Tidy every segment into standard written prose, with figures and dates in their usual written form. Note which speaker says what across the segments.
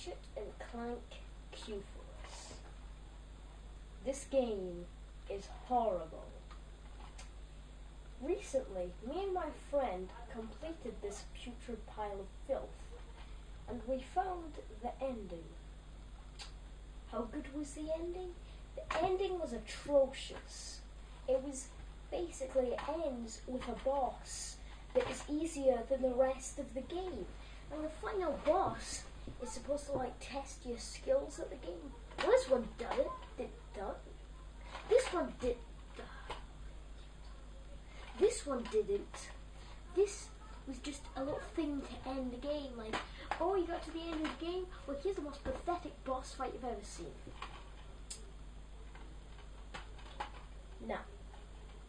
Speaker 1: Ratchet and Clank Q-Force. This game is horrible. Recently, me and my friend completed this putrid pile of filth, and we found the ending. How good was the ending? The ending was atrocious. It was basically, it ends with a boss that is easier than the rest of the game. And the final boss is supposed to test your skills at the game. Well, this one did it. This one did. This one didn't. This was just a little thing to end the game. Oh, you got to the end of the game? Well, here's the most pathetic boss fight you've ever seen. Now,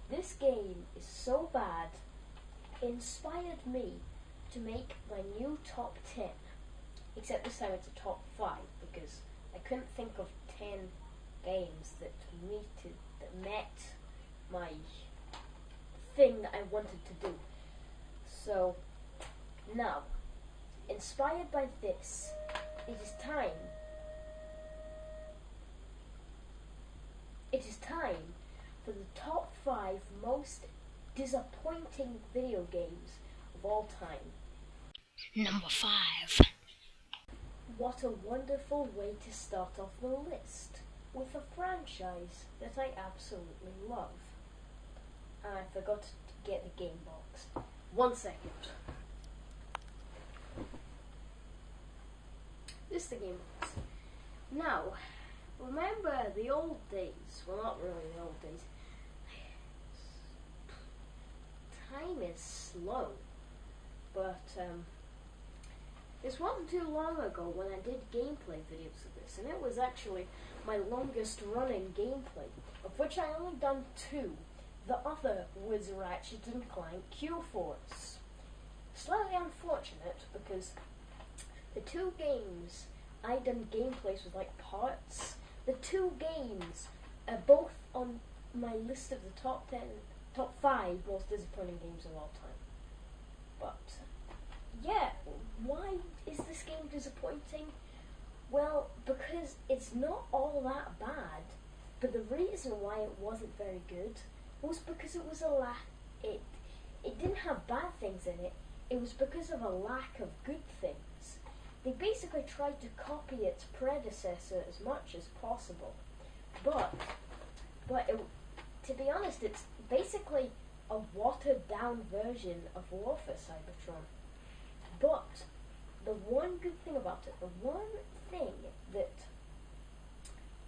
Speaker 1: this game is so bad, it inspired me to make my new top 10. Except this time it's a top 5, because I couldn't think of 10 games that met my thing that I wanted to do. So, now, inspired by this, it is time for the top 5 most disappointing video games of all time.
Speaker 2: Number 5.
Speaker 1: What a wonderful way to start off the list, with a franchise that I absolutely love. And I forgot to get the game box. 1 second. This is the game box. Now, remember the old days? Well, not really the old days. Time is slow. But, this wasn't too long ago when I did gameplay videos of this, and it was actually my longest running gameplay, of which I only done 2. The other was Ratchet and Clank Q-Force. Slightly unfortunate, because the 2 games I done gameplays with parts. The 2 games are both on my list of the top 5 most disappointing games of all time. But yeah, why is this game disappointing? Well, because it's not all that bad, but the reason why it wasn't very good was because it was it didn't have bad things in it. It was because of a lack of good things. They basically tried to copy its predecessor as much as possible, but to be honest, it's basically a watered down version of War for Cybertron. But the one good thing about it, the one thing that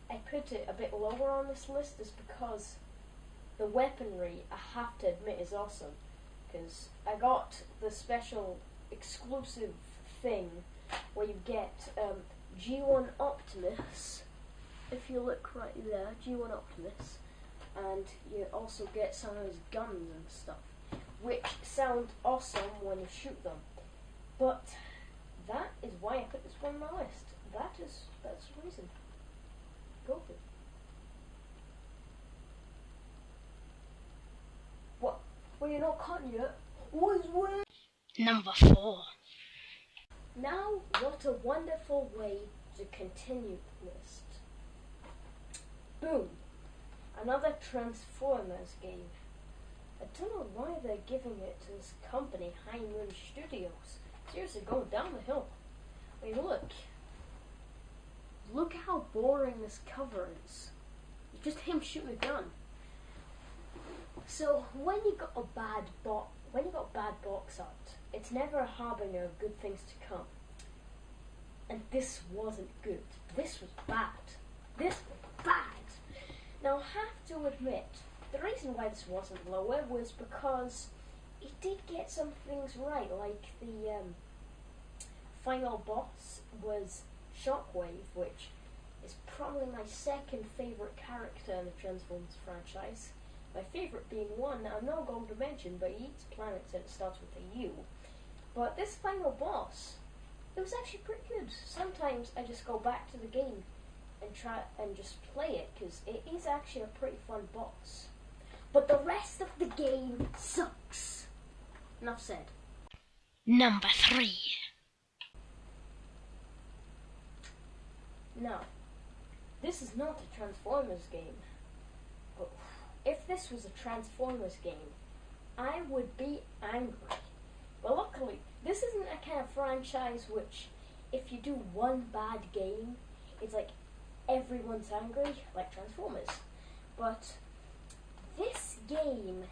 Speaker 1: I put it a bit lower on this list is because the weaponry, I have to admit, is awesome. Because I got the special exclusive thing where you get G1 Optimus, if you look right there, G1 Optimus, and you also get some of his guns and stuff, which sound awesome when you shoot them. But that is why I put this one on my list. That's the reason. Go for it. What? Well, you're not cutting yet.
Speaker 2: Number 4.
Speaker 1: Now, what a wonderful way to continue the list. Boom! Another Transformers game. I don't know why they're giving it to this company, High Moon Studios. Seriously, going down the hill. I mean, look how boring this cover is. It's just him shooting a gun. So when you got bad box art, it's never a harbinger of good things to come. And this wasn't good. This was bad. This was bad. Now I have to admit, the reason why this wasn't lower was because it did get some things right, like the final boss was Shockwave, which is probably my second favourite character in the Transformers franchise. My favourite being one that I'm not going to mention, but he eats planets and it starts with a U. But this final boss, it was actually pretty good. Sometimes I just go back to the game and try and just play it, because it is actually a pretty fun boss. But the rest of the game sucks. Enough said.
Speaker 2: Number 3.
Speaker 1: Now, this is not a Transformers game, but if this was a Transformers game, I would be angry. But luckily, this isn't a kind of franchise which, if you do one bad game, it's like everyone's angry, like Transformers. But this game,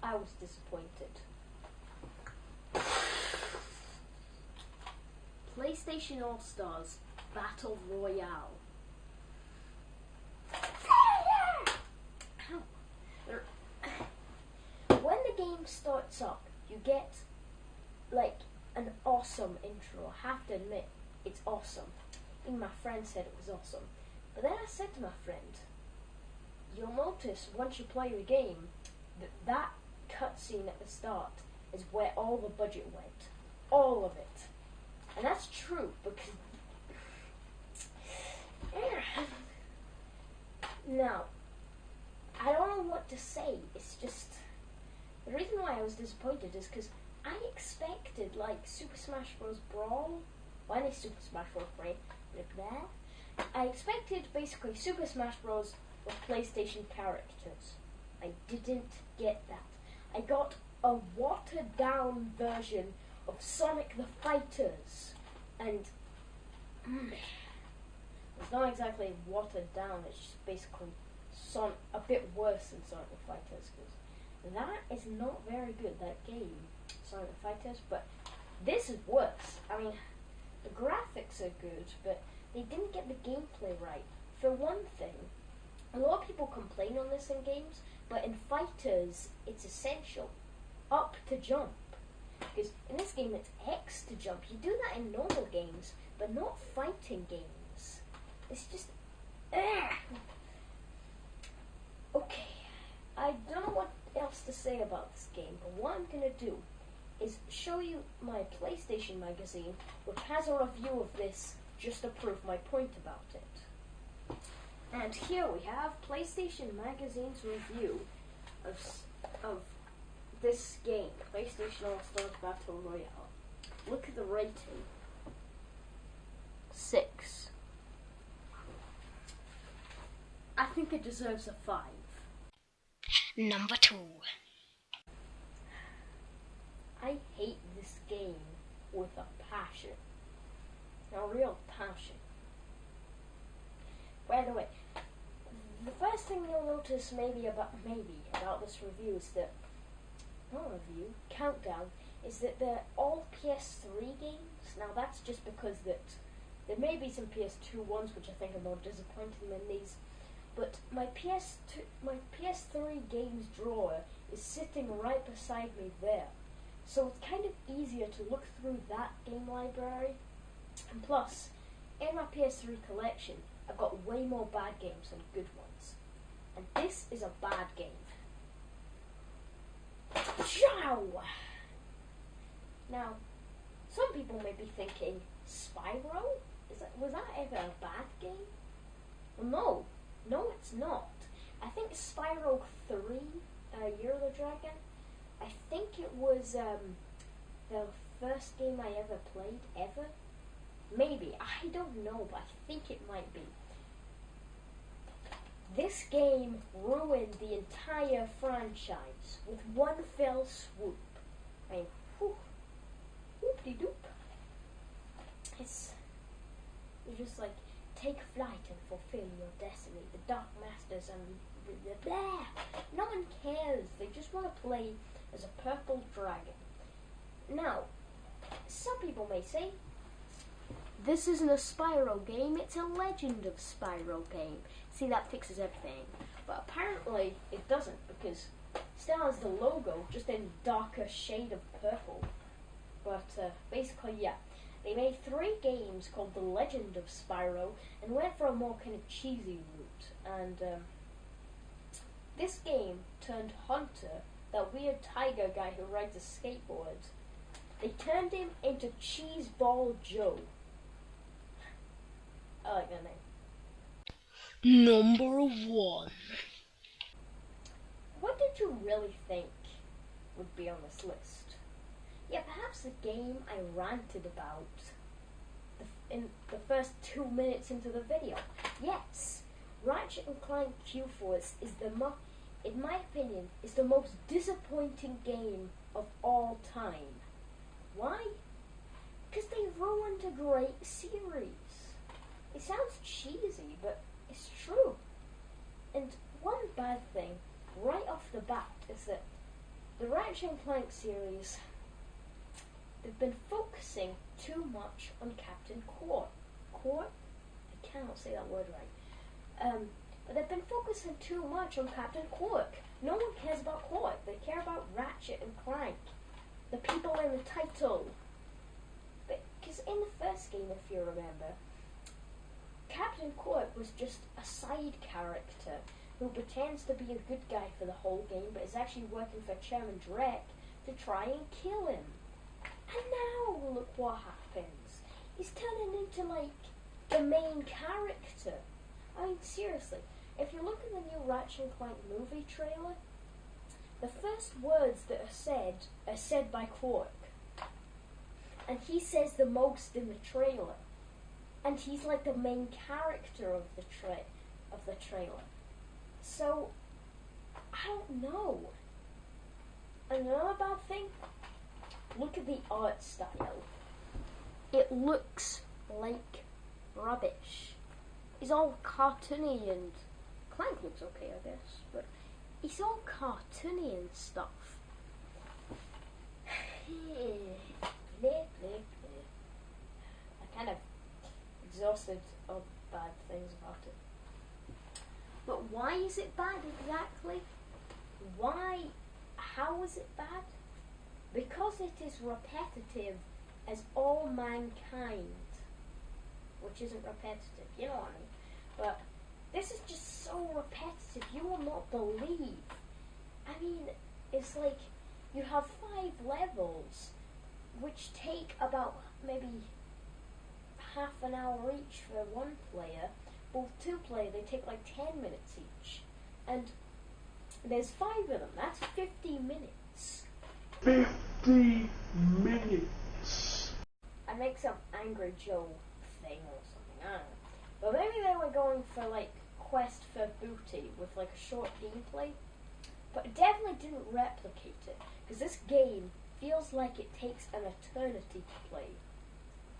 Speaker 1: I was disappointed. PlayStation All-Stars Battle Royale. When the game starts up, you get like an awesome intro. I have to admit, it's awesome. Even my friend said it was awesome. But then I said to my friend, you'll notice once you play the game that cutscene at the start is where all the budget went. All of it. And that's true because now, I don't know what to say. It's just the reason why I was disappointed is because I expected like Super Smash Bros. Brawl, or any Super Smash Bros. There. I expected basically Super Smash Bros. With PlayStation characters. I didn't get that. I got a watered down version of Sonic the Fighters, and it's not exactly watered down. It's just basically a bit worse than Sonic the Fighters, because that is not very good. That game, Sonic the Fighters, but this is worse. I mean, the graphics are good, but they didn't get the gameplay right. For one thing, a lot of people complain on this in games, but in fighters, it's essential. Up to jump. Because in this game, it's X to jump. You do that in normal games, but not fighting games. It's just... Okay. I don't know what else to say about this game, but what I'm going to do is show you my PlayStation magazine, which has a review of this just to prove my point about it. And here we have PlayStation Magazine's review of this game, PlayStation All-Stars Battle Royale. Look at the rating. 6. I think it deserves a 5.
Speaker 2: Number 2.
Speaker 1: I hate this game with a passion. A real passion. By the way, the first thing you'll notice maybe about this review is that, countdown, is that they're all PS3 games. Now that's just because that there may be some PS2 ones which I think are more disappointing than these, but my PS3 games drawer is sitting right beside me there. So it's kind of easier to look through that game library. And plus, in my PS3 collection, I've got way more bad games than good ones. And this is a bad game. Ciao! Now, some people may be thinking, Spyro? Was that ever a bad game? Well, no, it's not. I think Spyro 3, Year of the Dragon, I think it was the first game I ever played, ever. Maybe, I don't know, but I think it might be. This game ruined the entire franchise with one fell swoop. I mean, whoop-de-doop. It's just like, take flight and fulfill your destiny. The Dark Masters and blah. No one cares. They just want to play as a purple dragon. Now, some people may say, this isn't a Spyro game, it's a Legend of Spyro game. See, that fixes everything. But apparently it doesn't, because it still has the logo, just in darker shade of purple. But basically, yeah. They made 3 games called The Legend of Spyro, and went for a more kind of cheesy route. And this game turned Hunter, that weird tiger guy who rides a skateboard, they turned him into Cheeseball Joe. I like that name.
Speaker 2: Number 1.
Speaker 1: What did you really think would be on this list? Yeah, perhaps the game I ranted about in the first 2 minutes into the video. Yes, Ratchet and Clank Q4 is in my opinion, is the most disappointing game of all time. Why? Because they ruined a great series. It sounds cheesy, but it's true. And one bad thing, right off the bat, is that the Ratchet and Clank series, they've been focusing too much on Captain Quark. Quark? I cannot say that word right. But they've been focusing too much on Captain Quark. No one cares about Quark. They care about Ratchet and Clank. The people in the title. Because in the first game, if you remember, Captain Quark was just a side character who pretends to be a good guy for the whole game, but is actually working for Chairman Drek to try and kill him. And now, look what happens. He's turning into, like, the main character. I mean, seriously, if you look at the new Ratchet and Clank movie trailer, the first words that are said by Quark. And he says the most in the trailer. And he's like the main character of the trailer. So, I don't know. Another bad thing, look at the art style. It looks like rubbish. It's all cartoony, and Clank looks okay, I guess, but it's all cartoony and stuff. I'm kind of exhausted of bad things about it. But why is it bad exactly? Why? How is it bad? Because it is repetitive as all mankind. Which isn't repetitive, you know what I mean? But this is just so repetitive, you will not believe. I mean, it's like you have 5 levels, which take about maybe half an hour each for one player. Both 2 player, they take like 10 minutes each. And there's 5 of them, that's 50 minutes.
Speaker 3: 50 minutes!
Speaker 1: I make some Angry Joe thing or something, I don't know. But maybe they were going for like Quest for Booty with like a short gameplay. But it definitely didn't replicate it. Because this game feels like it takes an eternity to play.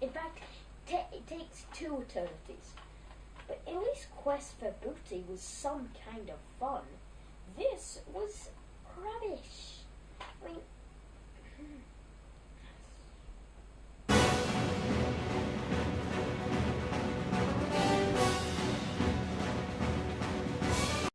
Speaker 1: In fact, it takes 2 eternities. But at least Quest for Booty was some kind of fun. This was rubbish. I mean,